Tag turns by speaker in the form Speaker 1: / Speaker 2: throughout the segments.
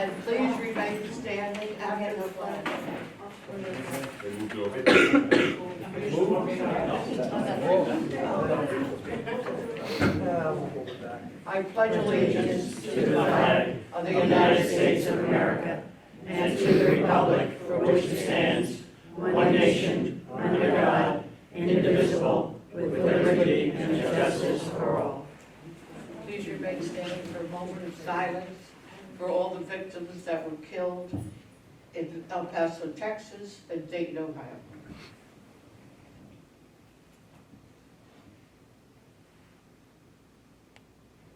Speaker 1: And please remain standing after the flag. I pledge allegiance to the flag of the United States of America and to the republic for which it stands, one nation, under God, indivisible, with liberty and justice for all. Please remain standing for a moment of silence for all the victims that were killed in El Paso, Texas, and Dayton, Ohio.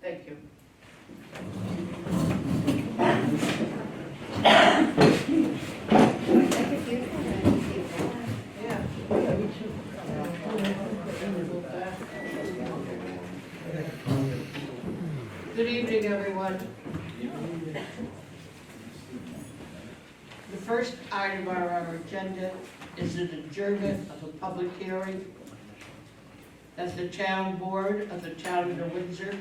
Speaker 1: Thank you. Good evening, everyone. The first item on our agenda is an adjournment of a public hearing. As the town board of the town of Windsor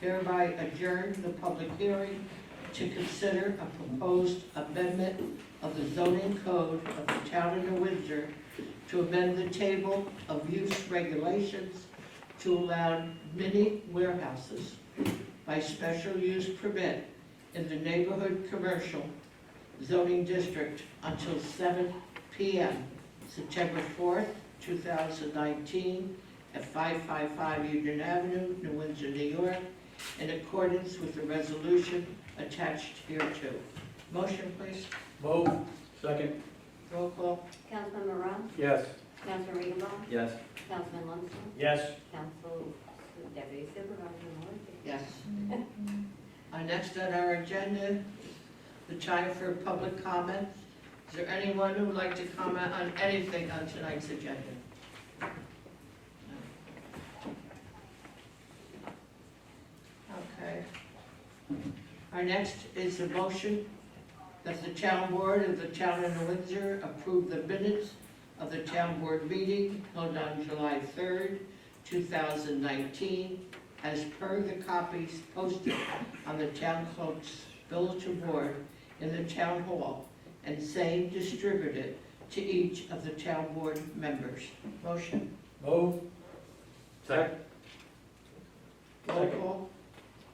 Speaker 1: hereby adjourn the public hearing to consider a proposed amendment of the zoning code of the town of Windsor to amend the table of use regulations to allow mini warehouses by special use permit in the neighborhood commercial zoning district until 7 p.m. September 4th, 2019 at 555 Union Avenue, New Windsor, New York, in accordance with the resolution attached hereto. Motion, please.
Speaker 2: Move. Second.
Speaker 1: Roll call.
Speaker 3: Councilman Moreau?
Speaker 2: Yes.
Speaker 3: Councilman Regenbaum?
Speaker 2: Yes.
Speaker 3: Councilman Lunsford?
Speaker 2: Yes.
Speaker 3: Council Deputy Supervisor Moore?
Speaker 1: Yes. Next on our agenda, the time for public comment. Is there anyone who would like to comment on anything on tonight's agenda? Okay. Our next is the motion that the town board of the town of New Windsor approve the minutes of the town board meeting held on July 3rd, 2019, as per the copies posted on the town clerk's bulletin board in the town hall, and same distributed to each of the town board members. Motion.
Speaker 2: Move. Second.
Speaker 1: Roll call.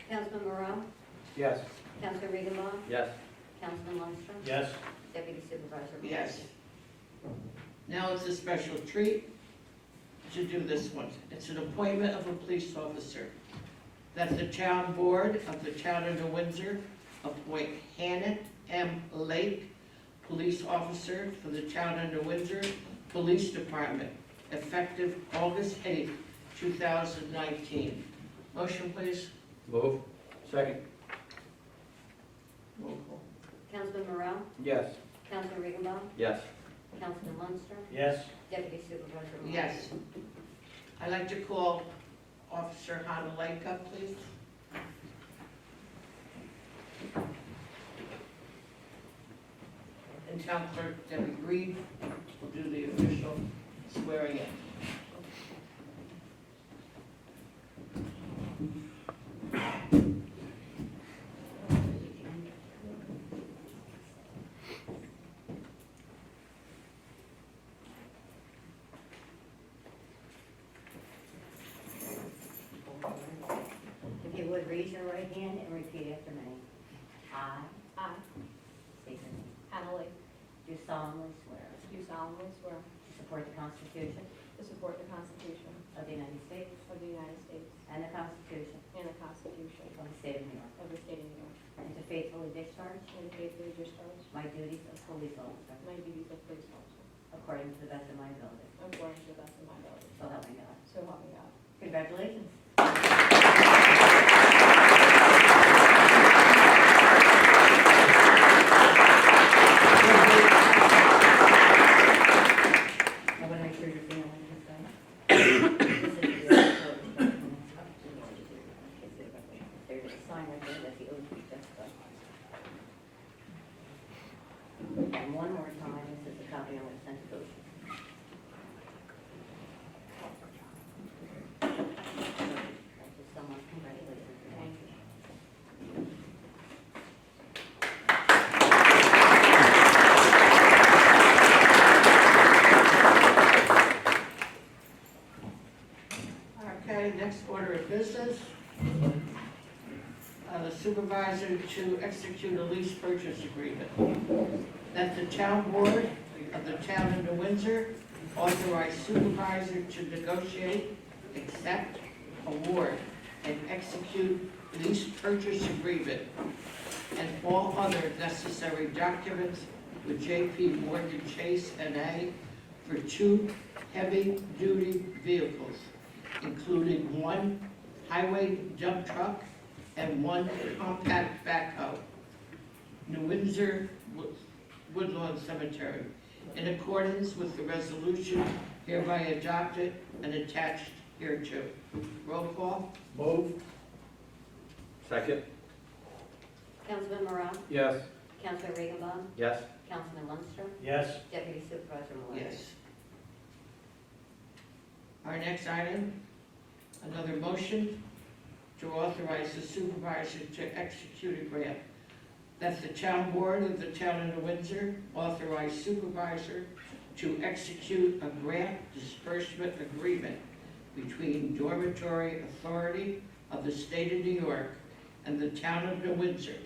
Speaker 3: Councilman Moreau?
Speaker 2: Yes.
Speaker 3: Councilman Regenbaum?
Speaker 2: Yes.
Speaker 3: Councilman Lunsford?
Speaker 2: Yes.
Speaker 3: Deputy Supervisor Moore?
Speaker 1: Yes. Now it's a special treat to do this one. It's an appointment of a police officer. That the town board of the town of New Windsor appoint Hannah M. Lake, police officer for the town of New Windsor Police Department, effective August 8th, 2019. Motion, please.
Speaker 2: Move. Second.
Speaker 1: Roll call.
Speaker 3: Councilman Moreau?
Speaker 2: Yes.
Speaker 3: Councilman Regenbaum?
Speaker 2: Yes.
Speaker 3: Councilman Lunsford?
Speaker 2: Yes.
Speaker 3: Deputy Supervisor Moore?
Speaker 1: Yes. I'd like to call Officer Hannah Lake up, please. And Town Clerk Debbie Reed will do the official swearing in.
Speaker 3: If you would, raise your right hand and repeat after me. I state your name.
Speaker 4: Hannah Lake,
Speaker 3: Do solemnly swear
Speaker 4: do solemnly swear
Speaker 3: to support the Constitution
Speaker 4: to support the Constitution
Speaker 3: of the United States
Speaker 4: of the United States
Speaker 3: and the Constitution
Speaker 4: and the Constitution
Speaker 3: of the State of New York,
Speaker 4: of the State of New York,
Speaker 3: and to faithfully discharge
Speaker 4: and to faithfully discharge
Speaker 3: my duties of police officer
Speaker 4: my duties of police officer
Speaker 3: according to the best of my ability.
Speaker 4: according to the best of my ability.
Speaker 3: So help me God.
Speaker 4: So help me God.
Speaker 3: Congratulations. I want to make sure you're feeling this thing. This is your code. There's a sign right there that the oath is justified. And one more time, this is the copy I'm going to send to Ocean. That's just someone, congratulations.
Speaker 4: Thank you.
Speaker 1: supervisor to execute a lease purchase agreement. That the town board of the town of New Windsor authorize supervisor to negotiate, accept, award, and execute lease purchase agreement and all other necessary documents with J.P. Morgan Chase N.A. for 2 heavy-duty vehicles, including 1 highway dump truck and 1 compact backhoe, New Windsor Woodlawn Cemetery, in accordance with the resolution hereby adopted and attached hereto. Roll call?
Speaker 2: Move. Second.
Speaker 3: Councilman Morale?
Speaker 2: Yes.
Speaker 3: Councilman Regenbaum?
Speaker 2: Yes.
Speaker 3: Councilman Munster?
Speaker 2: Yes.
Speaker 3: Deputy Supervisor Malloy?
Speaker 1: Yes. Our next item, another motion to authorize the supervisor to execute a grant. That the town board of the town of New Windsor authorize supervisor to execute a grant disbursement agreement between Dormitory Authority of the State of New York and the town of New Windsor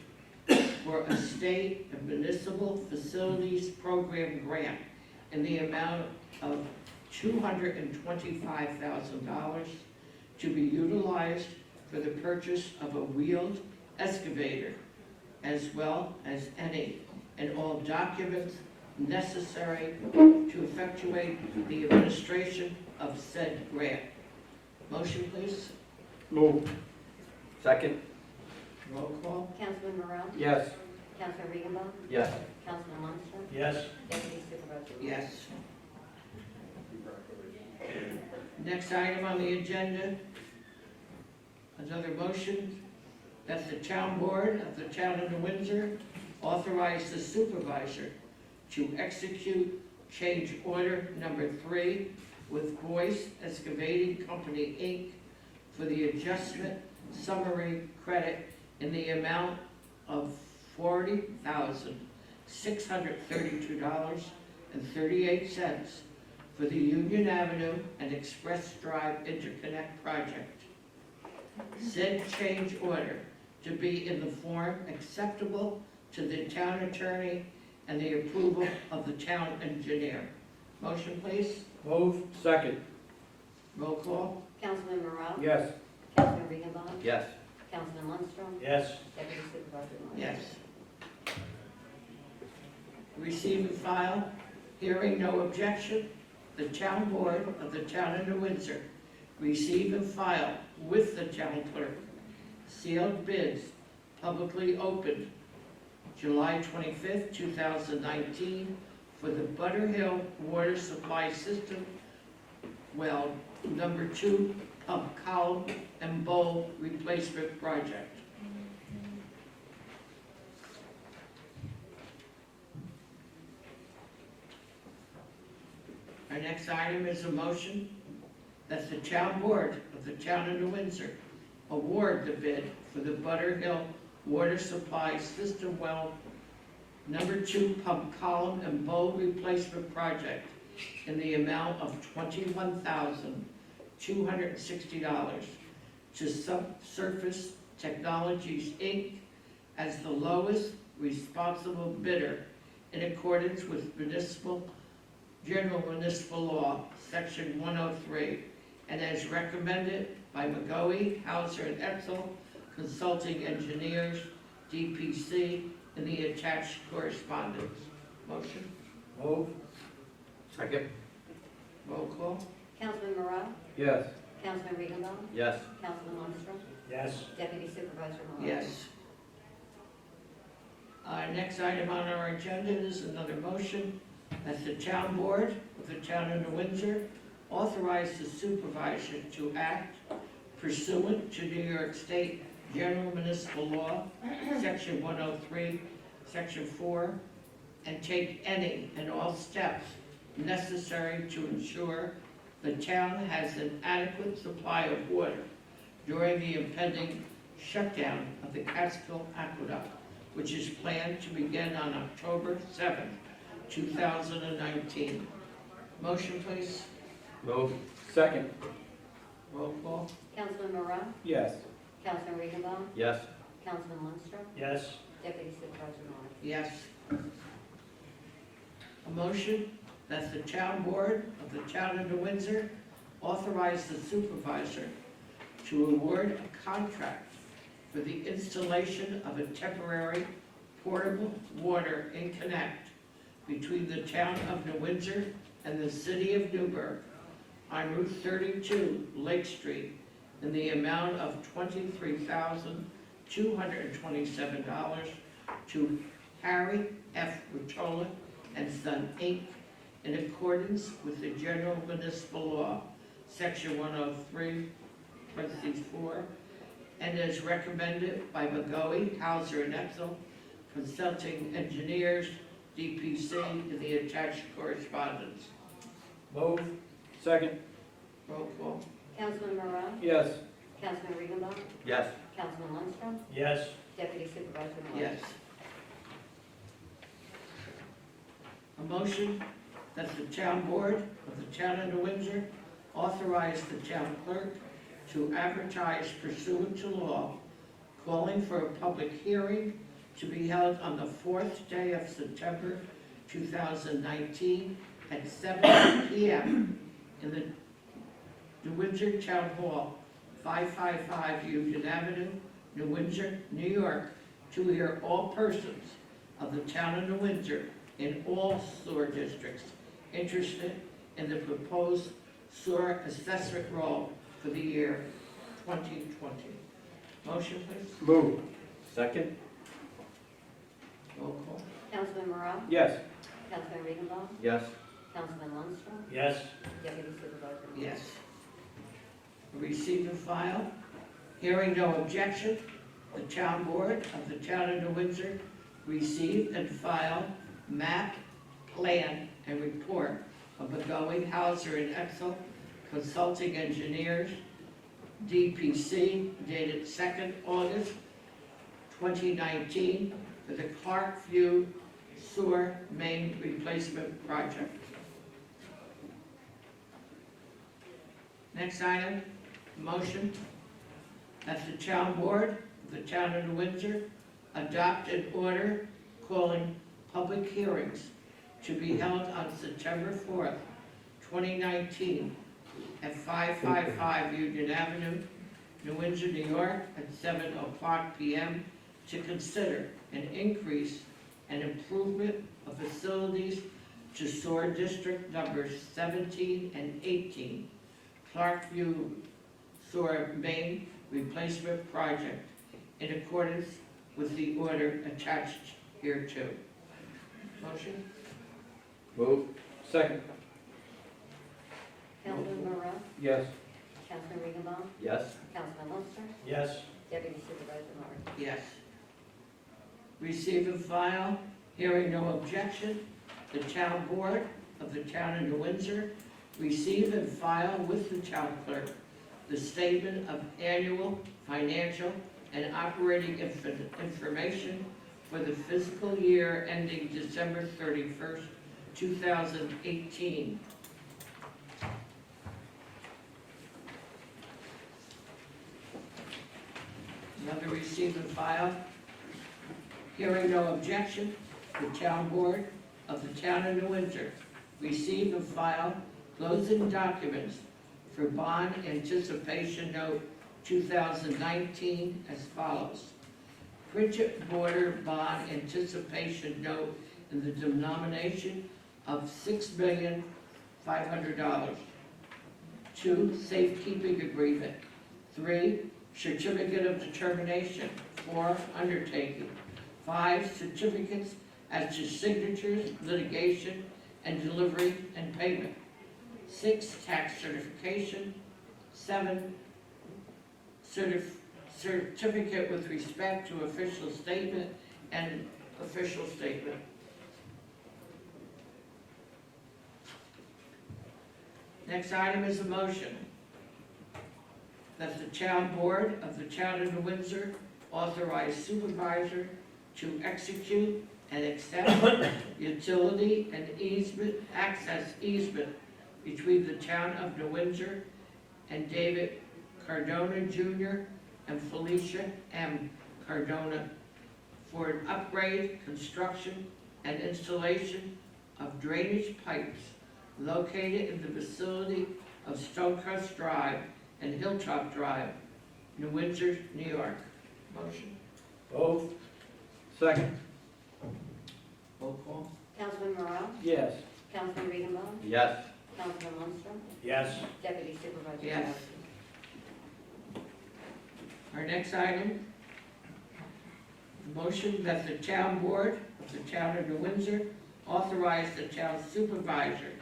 Speaker 1: for a state and municipal facilities program grant in the amount of $225,000 to be utilized for the purchase of a wheeled excavator, as well as any and all documents necessary to effectuate the administration of said grant. Motion, please.
Speaker 2: Move. Second.
Speaker 1: Roll call.
Speaker 3: Councilman Morale?
Speaker 2: Yes.
Speaker 3: Councilman Regenbaum?
Speaker 2: Yes.
Speaker 3: Councilman Munster?
Speaker 2: Yes.
Speaker 3: Deputy Supervisor Malloy?
Speaker 1: Yes. Next item on the agenda, another motion that the town board of the town of New Windsor authorize the supervisor to execute change order number 3 with Boyce Excavating Company, Inc. for the adjustment summary credit in the amount of $40,632.38 for the Union Avenue and Express Drive Interconnect project. Said change order to be in the form acceptable to the town attorney and the approval of the town engineer. Motion, please.
Speaker 2: Move. Second.
Speaker 1: Roll call.
Speaker 3: Councilman Morale?
Speaker 2: Yes.
Speaker 3: Councilman Regenbaum?
Speaker 2: Yes.
Speaker 3: Councilman Munster?
Speaker 2: Yes.
Speaker 3: Deputy Supervisor Malloy?
Speaker 1: Yes. Receive and file. Hearing no objection, the town board of the town of New Windsor receive and file with the town clerk sealed bids publicly opened July 25th, 2019 for the Butterhill Water Supply System well number 2 pump column and bowl replacement project. Our next item is a motion that the town board of the town of New Windsor award the bid for the Butterhill Water Supply System well number 2 pump column and bowl replacement project in the amount of $21,260 to Subsurface Technologies, Inc. as the lowest responsible bidder in accordance with General Municipal Law, Section 103, and as recommended by McGoey, Hauser, and Etzel, Consulting Engineers, DPC, in the attached correspondence. Motion?
Speaker 2: Move. Second.
Speaker 1: Roll call?
Speaker 3: Councilman Morale?
Speaker 2: Yes.
Speaker 3: Councilman Regenbaum?
Speaker 2: Yes.
Speaker 3: Councilman Munster?
Speaker 2: Yes.
Speaker 3: Deputy Supervisor Malloy?
Speaker 1: Yes. Next item on our agenda is another motion that the town board of the town of New Windsor authorize the supervisor to act pursuant to New York State General Municipal Law, Section 103, Section 4, and take any and all steps necessary to ensure the town has an adequate supply of water during the impending shutdown of the Catskill Aqueduct, which is planned to begin on October 7th, 2019. Motion, please.
Speaker 2: Move. Second.
Speaker 1: Roll call.
Speaker 3: Councilman Morale?
Speaker 2: Yes.
Speaker 3: Councilman Regenbaum?
Speaker 2: Yes.
Speaker 3: Councilman Lundstrom,
Speaker 2: Yes.
Speaker 3: Deputy Supervisor Myers.
Speaker 1: Yes. A motion that the town board of the town of New Windsor authorize the supervisor to award a contract for the installation of a temporary portable water in-connect between the town of New Windsor and the city of Newburgh on Route 32, Lake Street, in the amount of $23,227 to Harry F. Rutola and Son, Inc., in accordance with the General Municipal Law, Section 103, parentheses 4, and as recommended by McGoey, Hauser, and Etzel, Consulting Engineers, DPC, in the attached correspondence.
Speaker 2: Move. Second.
Speaker 1: Roll call.
Speaker 3: Councilman Moreau,
Speaker 2: Yes.
Speaker 3: Councilman Regenbaum,
Speaker 2: Yes.
Speaker 3: Councilman Lundstrom,
Speaker 2: Yes.
Speaker 3: Deputy Supervisor Myers.
Speaker 1: Yes. A motion that the town board of the town of New Windsor authorize the town clerk to advertise pursuant to law, calling for a public hearing to be held on the 4th day of September 2019 at 7 p.m. in the New Windsor Town Hall, 555 Union Avenue, New Windsor, New York, to hear all persons of the town of New Windsor in all sewer districts interested in the proposed sewer assessment roll for the year 2020. Motion, please.
Speaker 2: Move. Second.
Speaker 1: Roll call.
Speaker 3: Councilman Moreau,
Speaker 2: Yes.
Speaker 3: Councilman Regenbaum,
Speaker 2: Yes.
Speaker 3: Councilman Lundstrom,
Speaker 2: Yes.
Speaker 3: Deputy Supervisor Myers.
Speaker 1: Yes. Receive and file. Hearing no objection, the town board of the town of New Windsor receive and file map, plan, and report of McGoey, Hauser, and Etzel Consulting Engineers, DPC, dated 2nd August 2019, for the Clarkview Sewer Main Replacement Project. Next item, motion that the town board of the town of New Windsor adopt an order calling public hearings to be held on September 4th, 2019 at 555 Union Avenue, New Windsor, New York, at 7:00 p.m. to consider an increase and improvement of facilities to sewer district numbers 17 and 18, Clarkview Sewer Main Replacement Project, in accordance with the order attached hereto. Motion?
Speaker 2: Move. Second.
Speaker 3: Councilman Moreau,
Speaker 2: Yes.
Speaker 3: Councilman Regenbaum,
Speaker 2: Yes.
Speaker 3: Councilman Lundstrom,
Speaker 2: Yes.
Speaker 3: Deputy Supervisor Myers.
Speaker 1: Yes. Receive and file. Hearing no objection, the town board of the town of New Windsor receive and file with the town clerk the statement of annual financial and operating information for the fiscal year ending December 31st, 2018. Another receive and file. Hearing no objection, the town board of the town of New Windsor receive and file closing documents for bond anticipation note 2019 as follows. Printed border bond anticipation note in the denomination of $6,500,000. 2, safekeeping agreement. 3, certificate of determination. 4, undertaking. 5, certificates as to signatures, litigation, and delivery and payment. 6, tax certification. 7, certificate with respect to official statement and official statement. Next item is a motion that the town board of the town of New Windsor authorize supervisor to execute and accept utility and easement, access easement between the town of New Windsor and David Cardona Jr. and Felicia M. Cardona for an upgrade, construction, and installation of drainage pipes located in the vicinity of Stonecrest Drive and Hilltop Drive, New Windsor, New York. Motion.
Speaker 2: Move. Second.
Speaker 1: Roll call.
Speaker 3: Councilman Morrow?
Speaker 2: Yes.
Speaker 3: Councilman Regenbaum?
Speaker 2: Yes.
Speaker 3: Councilman Lundstrom?
Speaker 2: Yes.
Speaker 3: Deputy Supervisor
Speaker 1: Yes.
Speaker 3: Murphy?
Speaker 1: Our next item, the motion that the town board of the town of New Windsor authorize the town supervisor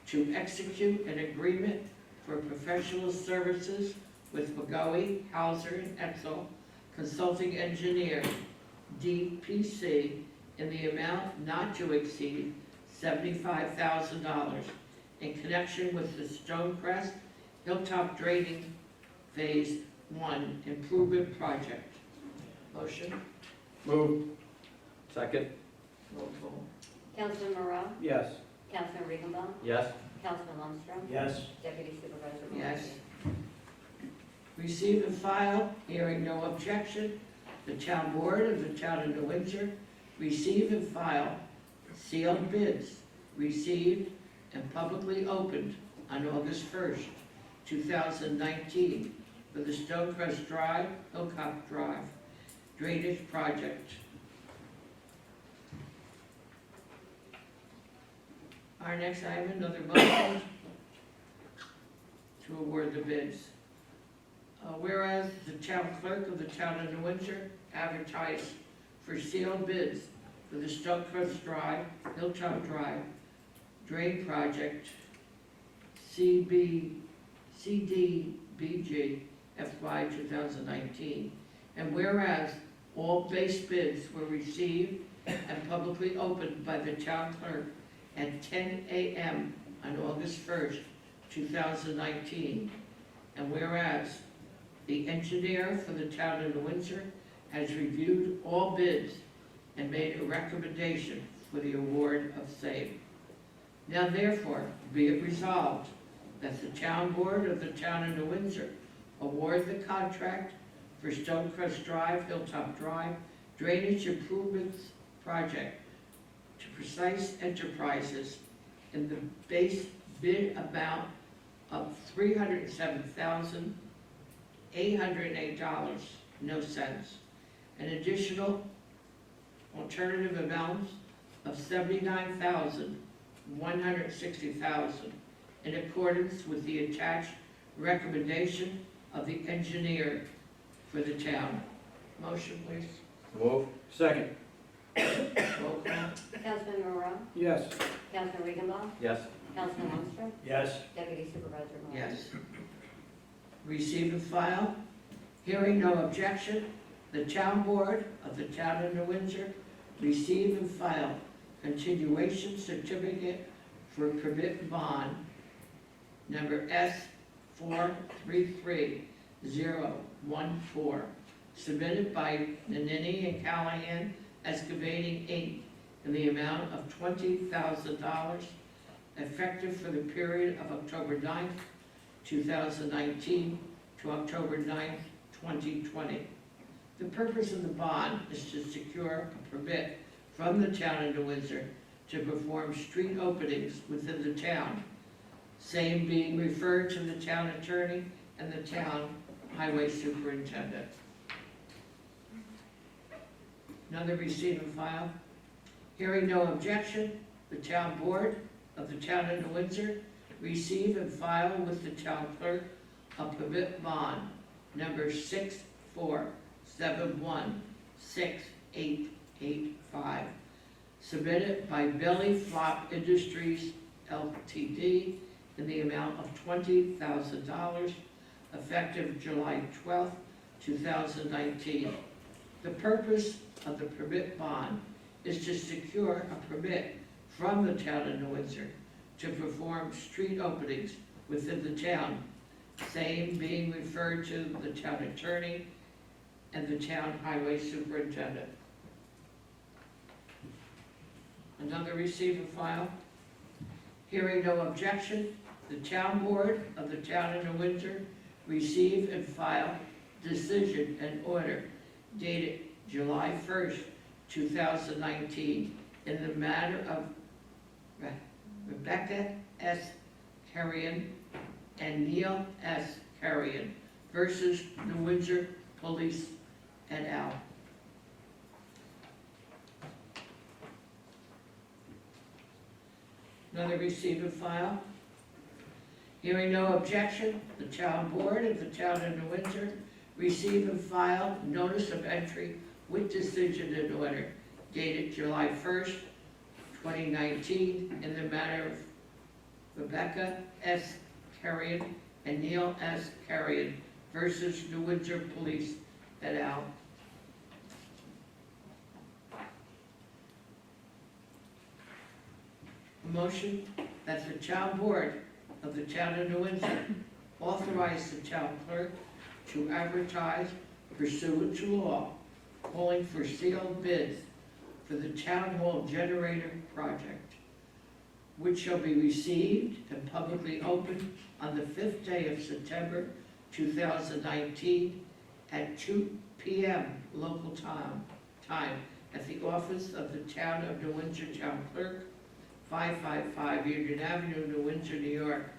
Speaker 1: to execute an agreement for professional services with McGoey, Hauser, and Etzel Consulting Engineer, DPC, in the amount not to exceed $75,000 in connection with the Stonecrest Hilltop Draining Phase 1 Improvement Project. Motion.
Speaker 2: Move. Second.
Speaker 1: Roll call.
Speaker 3: Councilman Morrow?
Speaker 2: Yes.
Speaker 3: Councilman Regenbaum?
Speaker 2: Yes.
Speaker 3: Councilman Lundstrom?
Speaker 2: Yes.
Speaker 3: Deputy Supervisor Murphy?
Speaker 1: Yes. Receive and file, hearing no objection, the town board of the town of New Windsor receive and file sealed bids received and publicly opened on August 1st, 2019 for the Stonecrest Drive, Hilltop Drive Drainage Project. Our next item, another motion to award the bids. Whereas the town clerk of the town of New Windsor advertised for sealed bids for the Stonecrest Drive, Hilltop Drive Drain Project, CDBG FY 2019. And whereas all base bids were received and publicly opened by the town clerk at 10 a.m. on August 1st, 2019. And whereas the engineer for the town of New Windsor has reviewed all bids and made a recommendation for the award of same. Now therefore, be it resolved that the town board of the town of New Windsor award the contract for Stonecrest Drive, Hilltop Drive Drainage Improvements Project to Precise Enterprises in the base bid amount of $307,808, no cents. An additional alternative amounts of $79,160,000 in accordance with the attached recommendation of the engineer for the town. Motion, please.
Speaker 2: Move. Second.
Speaker 1: Roll call.
Speaker 3: Councilman Morrow?
Speaker 2: Yes.
Speaker 3: Councilman Regenbaum?
Speaker 2: Yes.
Speaker 3: Councilman Lundstrom?
Speaker 2: Yes.
Speaker 3: Deputy Supervisor Murphy?
Speaker 1: Yes. Receive and file. Hearing no objection, the town board of the town of New Windsor receive and file continuation certificate for permit bond number S433014, submitted by Nanini and Callahan Excavating Inc. in the amount of $20,000, effective for the period of October 9th, 2019 to October 9th, 2020. The purpose of the bond is to secure a permit from the town of New Windsor to perform street openings within the town, same being referred to the town attorney and the town highway superintendent. Another receive and file. Hearing no objection, the town board of the town of New Windsor receive and file with the town clerk a permit bond number 64716885, submitted by Belly Flop Industries Ltd. in the amount of $20,000, effective July 12th, 2019. The purpose of the permit bond is to secure a permit from the town of New Windsor to perform street openings within the town, same being referred to the town attorney and the town highway superintendent. Another receive and file. Hearing no objection, the town board of the town of New Windsor receive and file decision and order dated July 1st, 2019, in the matter of Rebecca S. Carrion and Neil S. Carrion versus the Windsor Police et al. Another receive and file. Hearing no objection, the town board of the town of New Windsor receive and file notice of entry with decision in order dated July 1st, 2019, in the matter of Rebecca S. Carrion and Neil S. Carrion versus New Windsor Police et al. A motion that the town board of the town of New Windsor authorize the town clerk to advertise pursuant to law, calling for sealed bids for the town hall generator project, which shall be received and publicly opened on the 5th day of September 2019 at 2 p.m. local time at the office of the town of New Windsor Town Clerk, 555 Union Avenue, New Windsor, New York.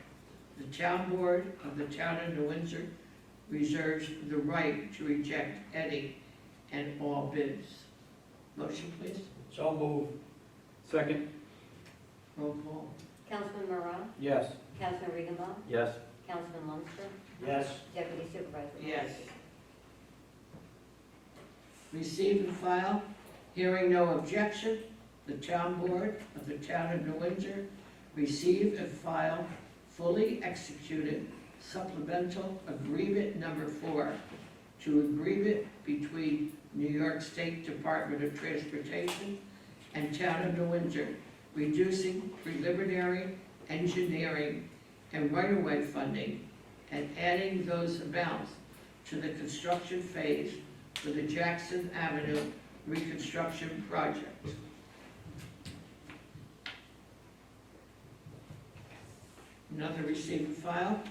Speaker 1: The town board of the town of New Windsor reserves the right to reject any and all bids. Motion, please.
Speaker 2: So moved. Second.
Speaker 1: Roll call.
Speaker 3: Councilman Moreau,
Speaker 2: Yes.
Speaker 3: Councilman Regenbaum,
Speaker 2: Yes.
Speaker 3: Councilman Munster,
Speaker 2: Yes.
Speaker 3: Deputy Supervisor
Speaker 1: Yes.
Speaker 3: Murphy.
Speaker 1: Receive and file. Hearing no objection, the town board of the town of New Windsor receive and file fully executed supplemental agreement number 4 to agreement between New York State Department of Transportation and town of New Windsor, reducing preliminary engineering and right-of-way funding and adding those amounts to the construction phase for the Jackson Avenue reconstruction project. Another receive and file.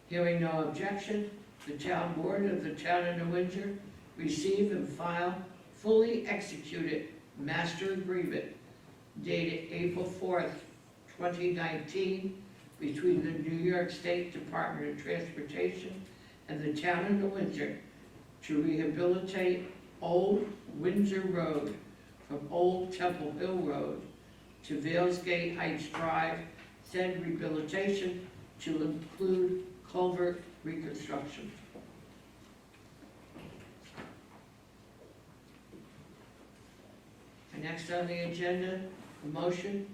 Speaker 1: Hearing no objection, the town board of the town of New Windsor receive and file fully executed master agreement dated April 4th, 2019, between the New York State Department of Transportation and the town of New Windsor to rehabilitate Old Windsor Road from Old Temple Hill Road to Valesgate Heights Drive, said rehabilitation to include culvert reconstruction. And next on the agenda, a motion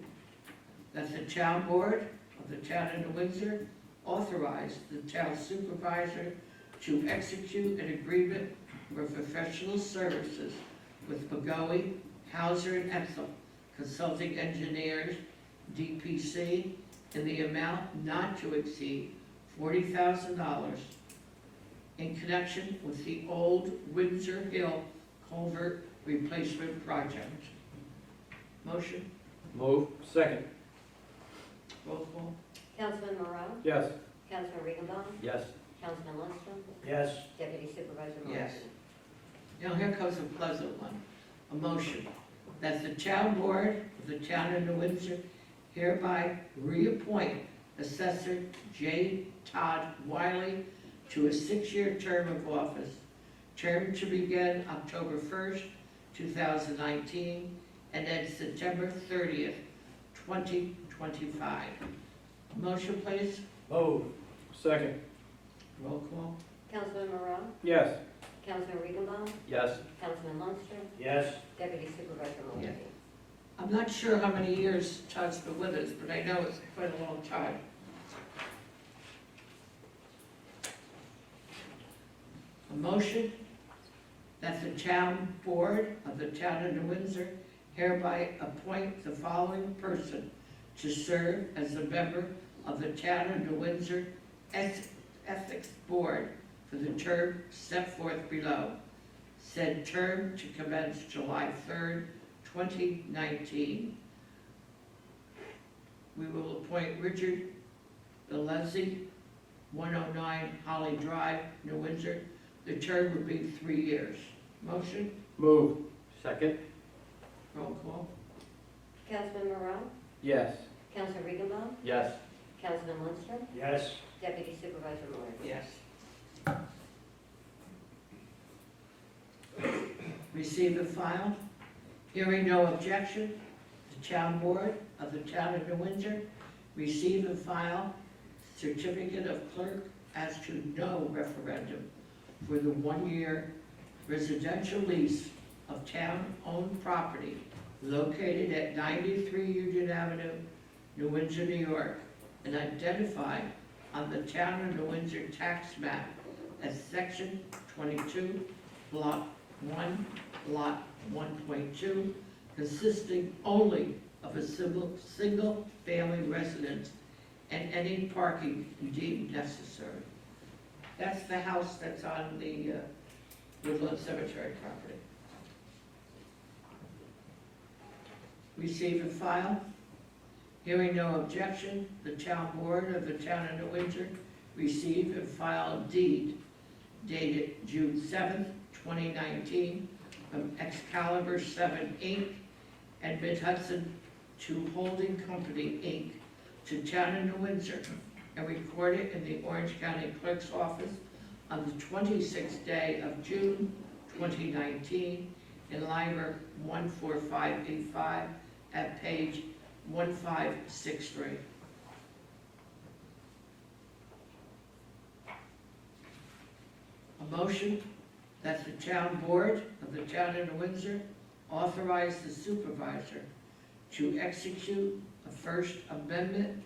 Speaker 1: that the town board of the town of New Windsor authorize the town supervisor to execute an agreement for professional services with McGoey, Hauser and Etzel Consulting Engineers, DPC, in the amount not to exceed $40,000 in connection with the Old Windsor Hill Culvert Replacement Project. Motion,
Speaker 2: Move. Second.
Speaker 1: roll call.
Speaker 3: Councilman Moreau,
Speaker 2: Yes.
Speaker 3: Councilman Regenbaum,
Speaker 2: Yes.
Speaker 3: Councilman Lundstrom,
Speaker 2: Yes.
Speaker 3: Deputy Supervisor Murphy.
Speaker 1: Yes. Now here comes a pleasant one. A motion that the town board of the town of New Windsor hereby reappoint Assessor J. Todd Wiley to a 6-year term of office, term to begin October 1st, 2019, and end September 30th, 2025. Motion, please.
Speaker 2: Move. Second.
Speaker 1: Roll call.
Speaker 3: Councilman Moreau,
Speaker 2: Yes.
Speaker 3: Councilman Regenbaum,
Speaker 2: Yes.
Speaker 3: Councilman Lundstrom,
Speaker 2: Yes.
Speaker 3: Deputy Supervisor Murphy.
Speaker 1: Yes. I'm not sure how many years Todd's been with us, but I know it's quite a long time. A motion that the town board of the town of New Windsor hereby appoint the following person to serve as a member of the town of New Windsor Ethics Board for the term set forth below. Said term to commence July 3rd, 2019. We will appoint Richard Belezzi, 109 Holly Drive, New Windsor. The term would be 3 years. Motion?
Speaker 2: Move. Second.
Speaker 1: Roll call.
Speaker 3: Councilman Morrow?
Speaker 2: Yes.
Speaker 3: Councilman Regenbaum?
Speaker 2: Yes.
Speaker 3: Councilman Lundstrom?
Speaker 2: Yes.
Speaker 3: Deputy Supervisor Moore?
Speaker 1: Yes. Receive and file. Hearing no objection, the town board of the town of New Windsor receive and file certificate of clerk as to no referendum for the one-year residential lease of town-owned property located at 93 Union Avenue, New Windsor, New York, and identified on the town of New Windsor tax map as section 22, block 1, lot 1.2, consisting only of a single-family residence and any parking deemed necessary. That's the house that's on the Woodland Cemetery property. Receive and file. Hearing no objection, the town board of the town of New Windsor receive and file deed dated June 7th, 2019, from Excalibur 7 Inc. and Mid-Hudson to Holding Company Inc. to town of New Windsor and recorded in the Orange County Clerk's Office on the 26th day of June 2019 in Liber 14585 at page 1563. A motion that the town board of the town of New Windsor authorize the supervisor to execute a First Amendment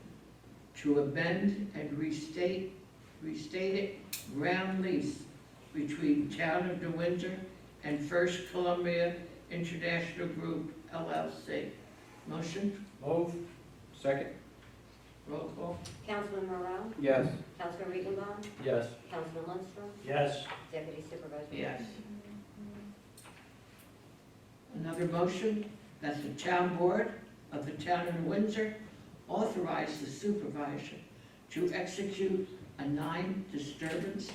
Speaker 1: to amend and restated ground lease between town of New Windsor and First Columbia International Group LLC. Motion,
Speaker 2: Move. Second.
Speaker 1: roll call.
Speaker 3: Councilman Morrow?
Speaker 2: Yes.
Speaker 3: Councilman Regenbaum?
Speaker 2: Yes.
Speaker 3: Councilman Lundstrom?
Speaker 2: Yes.
Speaker 3: Deputy Supervisor Moore?
Speaker 1: Yes. Another motion that the town board of the town of New Windsor authorize the supervisor to execute a non-disturbance,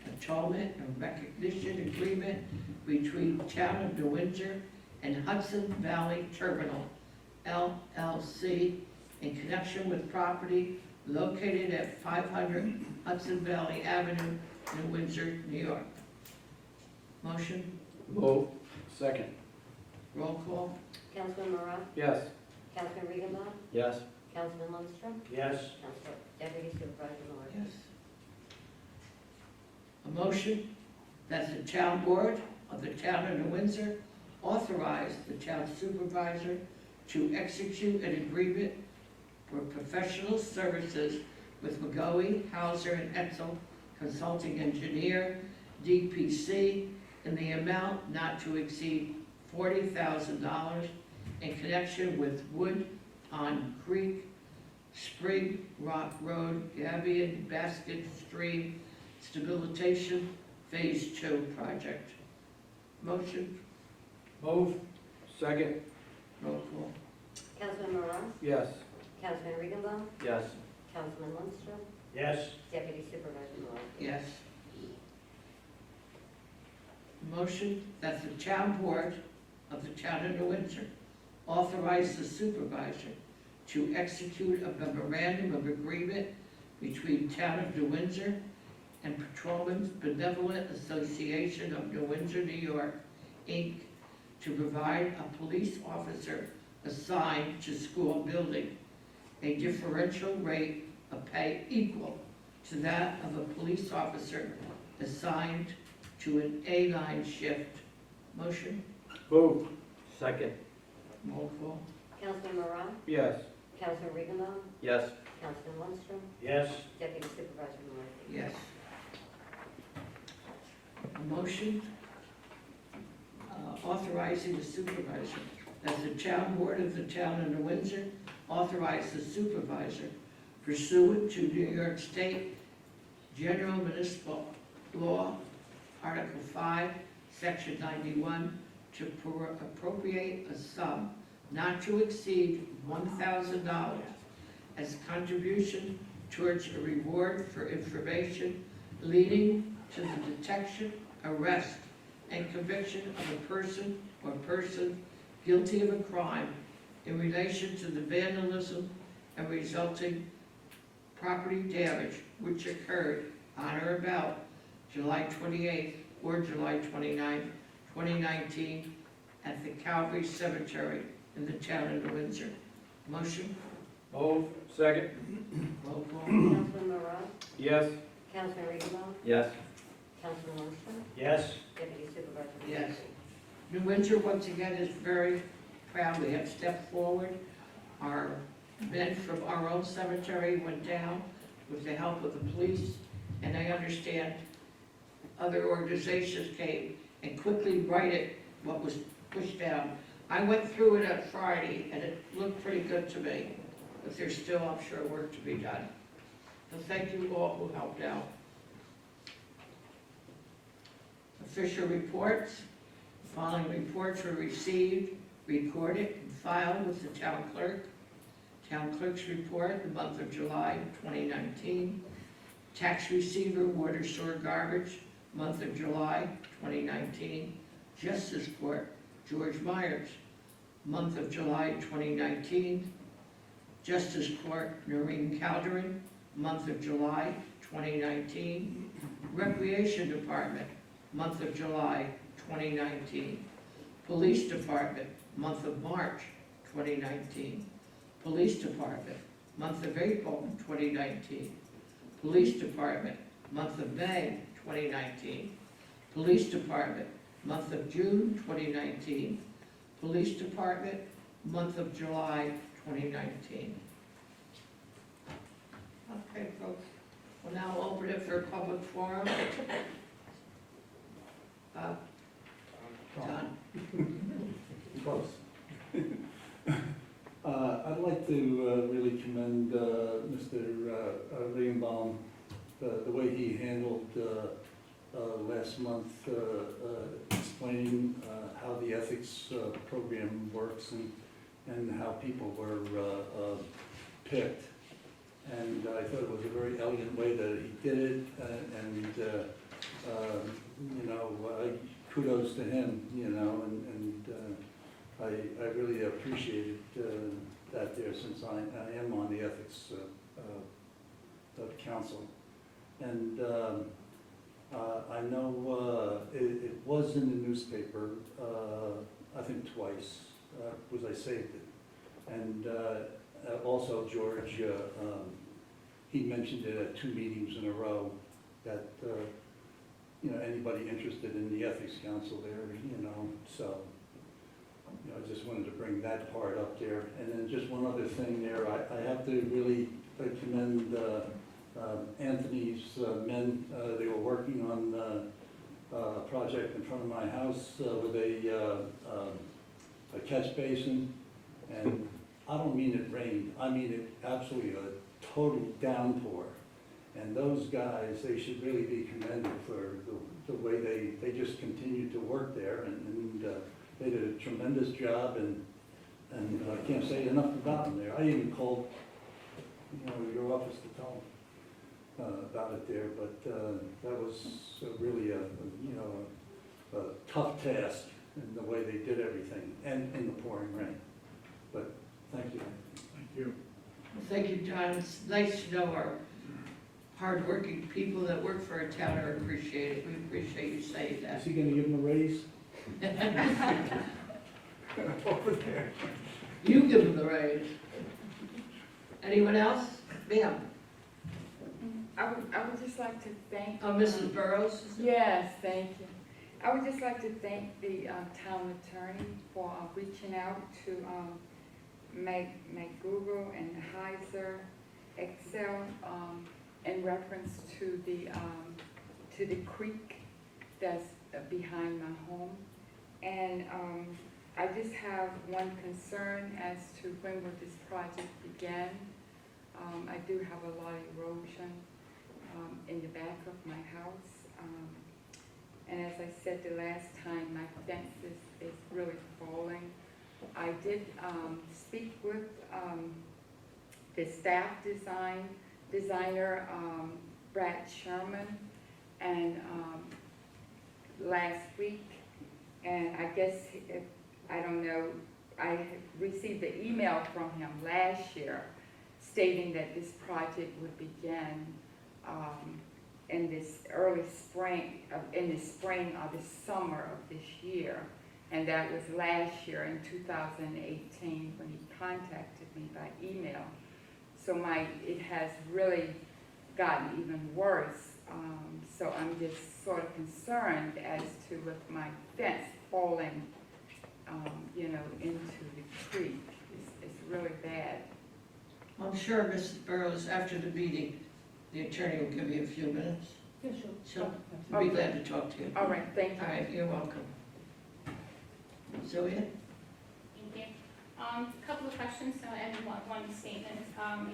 Speaker 1: atonement, and recognition agreement between town of New Windsor and Hudson Valley Terminal, LLC, in connection with property located at 500 Hudson Valley Avenue, New Windsor, New York. Motion,
Speaker 2: Move. Second.
Speaker 1: roll call.
Speaker 3: Councilman Morrow?
Speaker 2: Yes.
Speaker 3: Councilman Regenbaum?
Speaker 2: Yes.
Speaker 3: Councilman Lundstrom?
Speaker 2: Yes.
Speaker 3: Deputy Supervisor Moore?
Speaker 1: Yes. A motion that the town board of the town of New Windsor authorize the town supervisor to execute an agreement for professional services with McGoey, Hauser, and Etzel Consulting Engineer, DPC, in the amount not to exceed $40,000 in connection with Wood Pond Creek, Spring Rock Road, Gabion Basket Stream Stabilization Phase 2 project. Motion,
Speaker 2: Move. Second.
Speaker 1: roll call.
Speaker 3: Councilman Morrow?
Speaker 2: Yes.
Speaker 3: Councilman Regenbaum?
Speaker 2: Yes.
Speaker 3: Councilman Lundstrom?
Speaker 2: Yes.
Speaker 3: Deputy Supervisor Moore?
Speaker 1: Yes. Motion that the town board of the town of New Windsor authorize the supervisor to execute a memorandum of agreement between town of New Windsor and Patrolmen's Benevolent Association of New Windsor, New York, Inc., to provide a police officer assigned to school building a differential rate of pay equal to that of a police officer assigned to an A-line shift. Motion,
Speaker 2: Move. Second.
Speaker 1: roll call.
Speaker 3: Councilman Morrow?
Speaker 2: Yes.
Speaker 3: Councilman Regenbaum?
Speaker 2: Yes.
Speaker 3: Councilman Lundstrom?
Speaker 2: Yes.
Speaker 3: Deputy Supervisor Moore?
Speaker 1: Yes. A motion authorizing the supervisor, that the town board of the town of New Windsor authorize the supervisor pursuant to New York State General Municipal Law, Article 5, Section 91, to appropriate a sum not to exceed $1,000 as contribution towards a reward for information leading to the detection, arrest, and conviction of a person or persons guilty of a crime in relation to the vandalism and resulting property damage which occurred on or about July 28th or July 29th, 2019 at the Calvary Cemetery in the town of New Windsor. Motion?
Speaker 2: Move. Second.
Speaker 1: Roll call.
Speaker 3: Councilman Moreau,
Speaker 2: Yes.
Speaker 3: Councilman Regenbaum,
Speaker 2: Yes.
Speaker 3: Councilman Lundstrom,
Speaker 2: Yes.
Speaker 3: Deputy Supervisor.
Speaker 1: Yes. New Windsor, once again, is very proud. We have stepped forward. Our men from our own cemetery went down with the help of the police, and I understand other organizations came and quickly righted what was pushed down. I went through it on Friday, and it looked pretty good to me, but there's still, I'm sure, work to be done. So thank you all who helped out. Official reports. The following reports were received, recorded, and filed with the town clerk. Town clerk's report, the month of July 2019. Tax receiver, water, sewer, garbage, month of July 2019. Justice Court, George Myers, month of July 2019. Justice Court, Noreen Calderon, month of July 2019. Recreation Department, month of July 2019. Police Department, month of March 2019. Police Department, month of April 2019. Police Department, month of May 2019. Police Department, month of June 2019. Police Department, month of July 2019. Okay, folks, we'll now open it for a public forum. John?
Speaker 5: Close. I'd like to really commend Mr. Regenbaum, the way he handled last month, explaining how the ethics program works and how people were picked. And I thought it was a very elegant way that he did it, and you know, kudos to him, you know, and I really appreciated that there, since I am on the ethics council. And I know it was in the newspaper, I think twice, because I saved it. And also George, he mentioned it at 2 meetings in a row, that you know, anybody interested in the ethics council there, you know, so, you know, I just wanted to bring that part up there. And then just one other thing there, I have to really commend Anthony's men. They were working on a project in front of my house with a catch basin, and I don't mean it rained, I mean it absolutely a total downpour. And those guys, they should really be commended for the way they just continued to work there, and they did a tremendous job, and I can't say enough about them there. I even called, you know, your office to tell them about it there, but that was really you know, a tough task in the way they did everything, and in the pouring rain. But thank you.
Speaker 2: Thank you.
Speaker 1: Well, thank you, John. It's nice to know our hardworking people that work for our town are appreciated. We appreciate you saying that.
Speaker 5: Is he gonna give them a raise? Over there.
Speaker 1: You give them the raise. Anyone else? Ma'am?
Speaker 6: I would just like to thank.
Speaker 1: Oh, Mrs. Burrows?
Speaker 6: Yes, thank you. I would just like to thank the town attorney for reaching out to McGoogle and Heiser Excel in reference to the creek that's behind my home. And I just have one concern as to when will this project begin. I do have a lot of erosion in the back of my house. And as I said the last time, my fence is really falling. I did speak with the staff designer, Brad Sherman, and last week, And I guess, if, I don't know, I had received an email from him last year stating that this project would begin in this early spring, in the spring or the summer of this year. And that was last year in 2018 when he contacted me by email. So it has really gotten even worse. So I'm just sort of concerned as to with my fence falling, into the creek. It's really bad.
Speaker 1: I'm sure, Mrs. Burrows, after the meeting, the attorney will give you a few minutes.
Speaker 4: Yeah, sure.
Speaker 1: She'll be glad to talk to you.
Speaker 6: All right, thank you.
Speaker 1: All right, you're welcome. Sylvia?
Speaker 7: Thank you. A couple of questions, and one statement.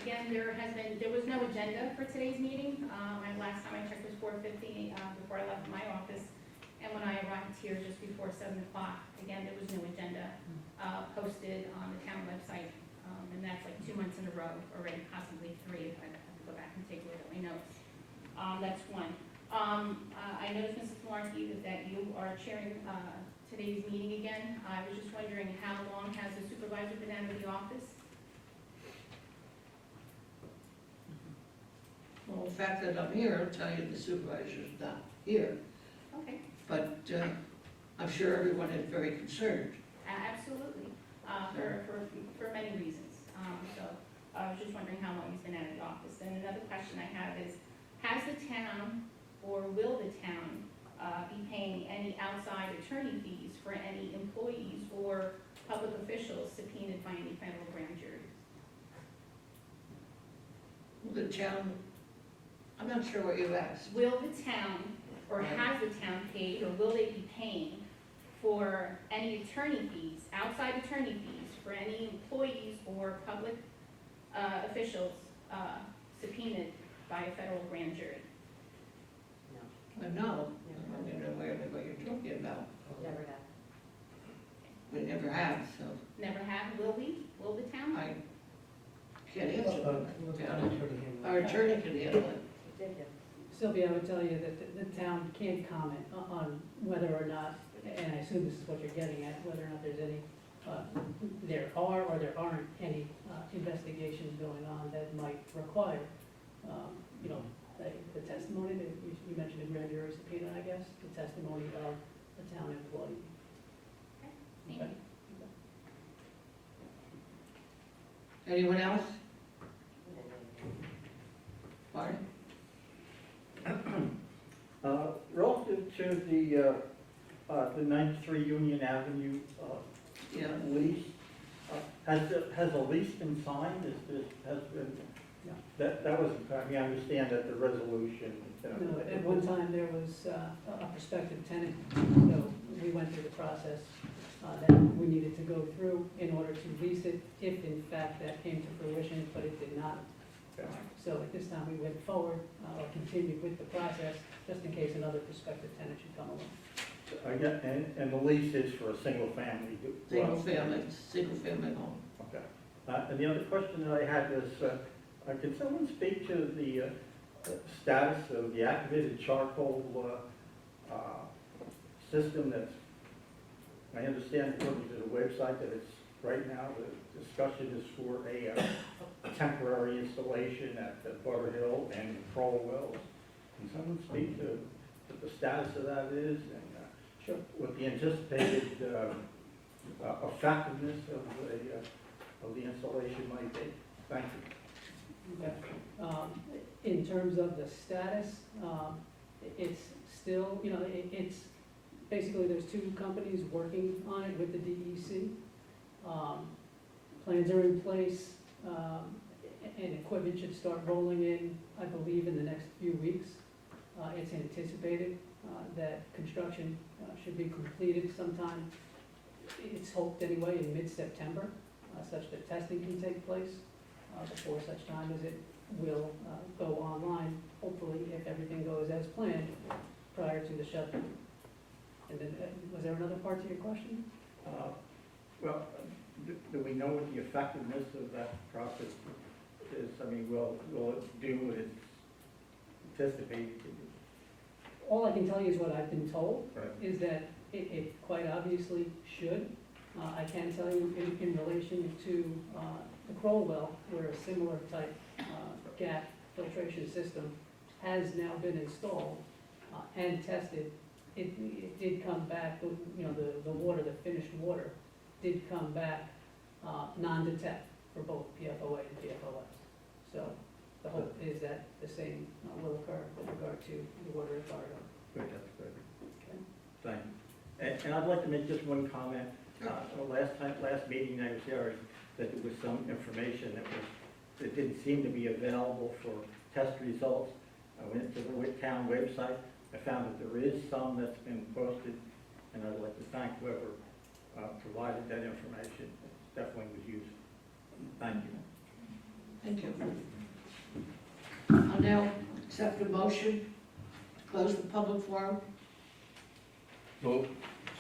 Speaker 7: Again, there was no agenda for today's meeting. Last time I checked was 4:50 before I left my office, and when I arrived here just before 7 o'clock, again, there was no agenda posted on the town website, and that's like 2 months in a row already, possibly 3 if I have to go back and take a look at my notes. That's one. I noticed, Mrs. Malarkey, that you are chairing today's meeting again. I was just wondering, how long has the supervisor been out of the office?
Speaker 1: Well, the fact that I'm here, I'll tell you the supervisor's not here,
Speaker 7: Okay,
Speaker 1: but I'm sure everyone is very concerned.
Speaker 7: absolutely, for many reasons. So I was just wondering how long he's been out of the office. And another question I have is, has the town, or will the town, be paying any outside attorney fees for any employees or public officials subpoenaed by any federal grand jury?
Speaker 1: The town, I'm not sure what you asked.
Speaker 7: Will the town, or has the town paid, or will they be paying for any attorney fees, outside attorney fees, for any employees or public officials subpoenaed by a federal grand jury?
Speaker 1: Well, no, I'm not aware of what you're talking about.
Speaker 3: Never have.
Speaker 1: We never have, so
Speaker 7: Never have, will we? Will the town?
Speaker 1: I can't answer that. Our attorney can handle it.
Speaker 8: Sylvia, I would tell you that the town can't comment on whether or not, and I assume this is what you're getting at, whether or not there's any, there are or there aren't any investigations going on that might require, the testimony that you mentioned in grand jury subpoena, I guess, the testimony of a town employee.
Speaker 7: Thank you.
Speaker 1: Anyone else? Barney?
Speaker 9: Relative to the 93 Union Avenue
Speaker 1: Yeah.
Speaker 9: lease, has a lease been signed? Has been?
Speaker 8: No.
Speaker 9: That wasn't, I mean, I understand that the resolution.
Speaker 8: No, at one time there was a prospective tenant, so we went through the process that we needed to go through in order to lease it, if in fact that came to fruition, but it did not.
Speaker 9: Okay.
Speaker 8: So at this time, we went forward or continued with the process, just in case another prospective tenant should come along.
Speaker 9: And the lease is for a single family?
Speaker 1: Single family home.
Speaker 9: Okay. And the other question that I had was, can someone speak to the status of the activated charcoal system that's, I understand according to the website that it's, right now, the discussion is for a temporary installation at Butter Hill and Crowell Wells. Can someone speak to what the status of that is and
Speaker 8: Sure.
Speaker 9: what the anticipated effectiveness of the installation might be? Thank you.
Speaker 8: Okay. In terms of the status, it's still, it's, basically there's two companies working on it with the DEC. Plans are in place, and equipment should start rolling in, I believe, in the next few weeks. It's anticipated that construction should be completed sometime, it's hoped anyway, in mid-September, such that testing can take place before such time as it will go online, hopefully, if everything goes as planned, prior to the shutdown. And then, was there another part to your question?
Speaker 9: Well, do we know what the effectiveness of that process is? I mean, will it do what it's anticipated to do?
Speaker 8: All I can tell you is what I've been told,
Speaker 9: Right.
Speaker 8: is that It quite obviously should. I can tell you in relation to the Kroll well, where a similar type gap filtration system has now been installed and tested, it did come back, the water, the finished water, did come back non-detect for both PFOA and PFOS. So the hope is that the same will occur with regard to the water at Bardo.
Speaker 9: Good, that's good.
Speaker 8: Okay.
Speaker 9: Thank you. And I'd like to make just one comment. Last meeting I was here, that there was some information that didn't seem to be available for test results. I went to the town website. I found that there is some that's been posted, and I'd like to thank whoever provided that information. It definitely was useful. Thank you.
Speaker 1: Thank you. I'll now accept the motion to close the public forum.
Speaker 2: Move.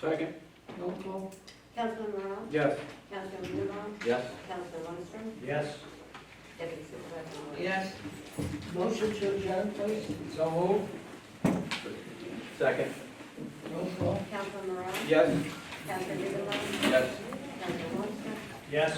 Speaker 2: Second.
Speaker 1: Roll call.
Speaker 3: Councilman Morale?
Speaker 2: Yes.
Speaker 3: Councilman Blumenauer?
Speaker 2: Yes.
Speaker 3: Councilman Lundstrom?
Speaker 2: Yes.
Speaker 3: Deputy Supervisor Wilt?
Speaker 1: Yes. Motion to adjourn, please.
Speaker 2: So move. Second.
Speaker 1: Roll call.
Speaker 3: Councilman Morale?
Speaker 2: Yes.
Speaker 3: Councilman Blumenauer?
Speaker 2: Yes.
Speaker 3: Councilman Lundstrom?
Speaker 2: Yes.